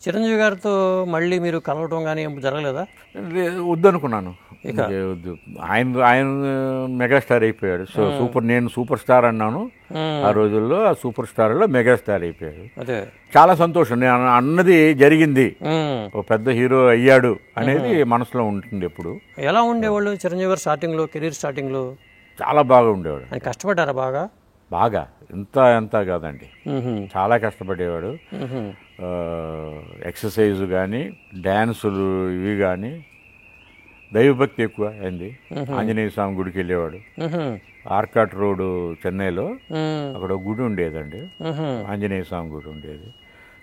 చిరంజీవి గారితో మళ్ళీ మీరు కలవటం కానీ జరగలేదా? వద్దనుకున్నాను. వద్దు. ఆయన మెగాస్టార్ అయిపోయాడు. సో నేను సూపర్ స్టార్ అన్నాను ఆ రోజుల్లో. ఆ సూపర్ స్టార్లో మెగాస్టార్ అయిపోయాడు. అదే చాలా సంతోషం. నేను అన్నది జరిగింది, ఓ పెద్ద హీరో అయ్యాడు అనేది మనసులో ఉంటుంది ఎప్పుడు. ఎలా ఉండేవాళ్ళు చిరంజీవి గారు స్టార్టింగ్లో, కెరీర్ స్టార్టింగ్లో? చాలా బాగా ఉండేవాడు. ఆయన కష్టపడ్డారా బాగా? బాగా, ఎంత కాదండి, చాలా కష్టపడేవాడు. ఎక్సర్సైజ్ కానీ, డ్యాన్సులు ఇవి కానీ, దైవభక్తి ఎక్కువ అయింది. ఆంజనేయ స్వామి గుడికి వెళ్ళేవాడు. ఆర్కాట్ రోడ్ చెన్నైలో అక్కడ ఒక గుడి ఉండేదండి, ఆంజనేయ స్వామి గుడి ఉండేది.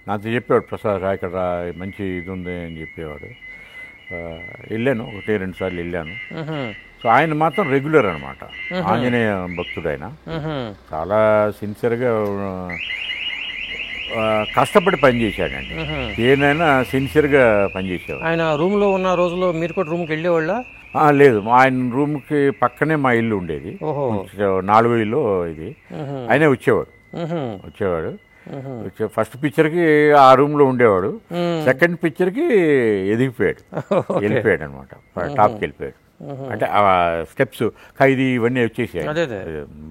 నాతో చెప్పేవాడు, ప్రసాద్ రా ఇక్కడ రా, మంచి ఇది ఉంది అని చెప్పేవాడు. వెళ్ళాను, 1-2 సార్లు వెళ్ళాను. సో ఆయన మాత్రం రెగ్యులర్ అనమాట, ఆంజనేయ భక్తుడు. ఆయన చాలా సిన్సియర్గా కష్టపడి పనిచేశాడండి. ఏదైనా సిన్సియర్గా పనిచేసేవాడు. ఆయన రూమ్లో ఉన్న రోజుల్లో మీరు కూడా రూమ్కి వెళ్ళేవాళ్ళ? లేదు, ఆయన రూమ్కి పక్కనే మా ఇల్లు ఉండేది, 4వ ఇల్లు ఇది. ఆయనే వచ్చేవాడు. ఫస్ట్ పిక్చర్కి ఆ రూమ్లో ఉండేవాడు, సెకండ్ పిక్చర్కి వెళ్ళిపోయాడు అనమాట, టాప్కి వెళ్ళిపోయాడు. అంటే ఆ స్టెప్స్ ఖైదీ ఇవన్నీ వచ్చేసాయి,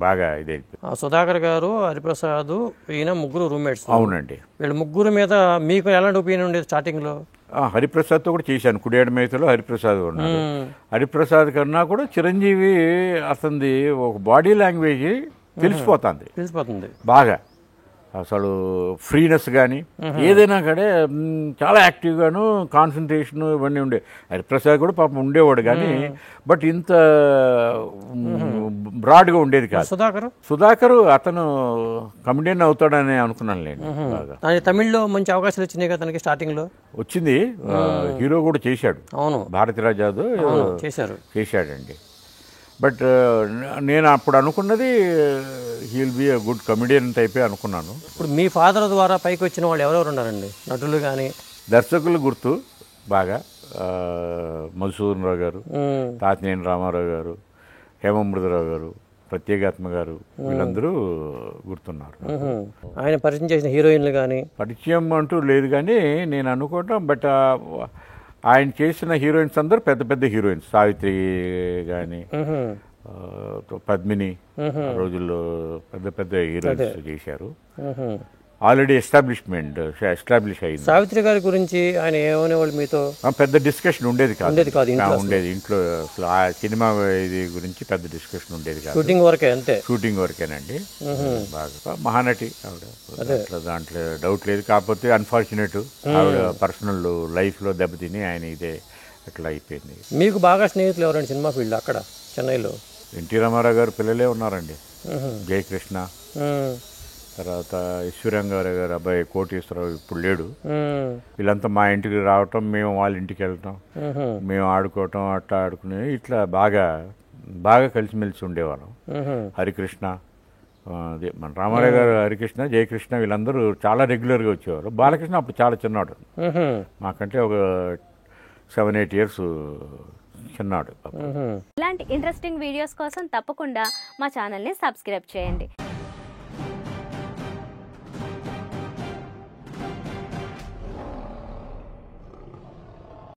బాగా ఇదే. సుధాకర్ గారు, హరిప్రసాద్, ఈయన ముగ్గురు రూమ్మేట్స్. అవునండి. వీళ్ళ ముగ్గురు మీద మీకు ఎలాంటి ఒపీనియన్ ఉండేది స్టార్టింగ్లో? హరిప్రసాద్తో కూడా చేశాను, కుడియాడ మేతలో హరిప్రసాద్ ఉన్నాడు. హరిప్రసాద్ కన్నా కూడా చిరంజీవి అతనిది ఒక బాడీ లాంగ్వేజ్ తెలిసిపోతుంది బాగా. అసలు ఫ్రీనెస్ కానీ ఏదైనా కానీ చాలా యాక్టివ్గాను, కాన్సన్ట్రేషన్ ఇవన్నీ ఉండే. హరిప్రసాద్ కూడా పాపం ఉండేవాడు కానీ బట్ ఇంత బ్రాడ్గా ఉండేది కాదు. సుధాకర్ అతను కమెడియన్ అవుతాడని అనుకున్నాను నేను బాగా. తమిళ్లో మంచి అవకాశాలు వచ్చినాయి కదా తనకి స్టార్టింగ్లో? వచ్చింది, హీరో కూడా చేశాడు. అవును, భారతీరాజ్ యాదవ్ చేశాడండి. బట్ నేను అప్పుడు అనుకున్నది he will be a good comedian టైపే అనుకున్నాను. ఇప్పుడు మీ ఫాదర్ ద్వారా పైకి వచ్చిన వాళ్ళు ఎవరెవరు ఉన్నారండి నటులు కానీ? దర్శకులు గుర్తు బాగా, మధుసూదన్ రావు గారు, తాతినేని రామారావు గారు, హేమమృతరావు గారు, ప్రత్యేగాత్మ గారు, వీళ్ళందరూ గుర్తున్నారు. ఆయన పరిచయం చేసిన హీరోయిన్లు కానీ? పరిచయం అంటూ లేదు కానీ నేను అనుకోవటం, బట్ ఆయన చేసిన హీరోయిన్స్ అందరూ పెద్ద పెద్ద హీరోయిన్స్. సావిత్రి కానీ, పద్మిని, రోజుల్లో పెద్ద పెద్ద హీరోయిన్స్ చేశారు. ఆల్రెడీ ఎస్టాబ్లిష్ అయింది. సావిత్రి గారి గురించి ఆయన ఏమనేవాళ్ళు మీతో? పెద్ద డిస్కషన్ ఉండేది కాదు ఇంట్లో. అసలు ఆ సినిమా ఇది గురించి పెద్ద డిస్కషన్ ఉండేది కాదు. షూటింగ్ వరకేనండి. బాగా మహానటి ఆవిడ, దాంట్లో డౌట్ లేదు. కాకపోతే అన్ఫార్చునేట్ ఆవిడ పర్సనల్ లైఫ్లో దెబ్బతిని ఆయన ఇదే అట్లా అయిపోయింది. మీకు బాగా స్నేహితులు ఎవరండి సినిమా ఫీల్డ్ అక్కడ చెన్నైలో? ఎన్టీ రామారావు గారు పిల్లలే ఉన్నారండి, జయకృష్ణ, తర్వాత ఈశ్వరంగారావు గారు అబ్బాయి కోటేశ్వరరావు ఇప్పుడు లేడు. వీళ్ళంతా మా ఇంటికి రావటం, మేము వాళ్ళ ఇంటికి వెళ్ళటం, మేము ఆడుకోవటం, అట్లా ఆడుకునే ఇట్లా బాగా కలిసిమెలిసి ఉండేవాళ్ళం. హరికృష్ణ, అదే మన రామారావు గారు, హరికృష్ణ, జయకృష్ణ వీళ్ళందరూ చాలా రెగ్యులర్గా వచ్చేవారు. బాలకృష్ణ అప్పుడు చాలా చిన్నాడు, మాకంటే ఒక 7-8 years చిన్నాడు. ఇలాంటి ఇంట్రెస్టింగ్ వీడియోస్ కోసం తప్పకుండా మా ఛానల్ని సబ్స్క్రైబ్ చేయండి.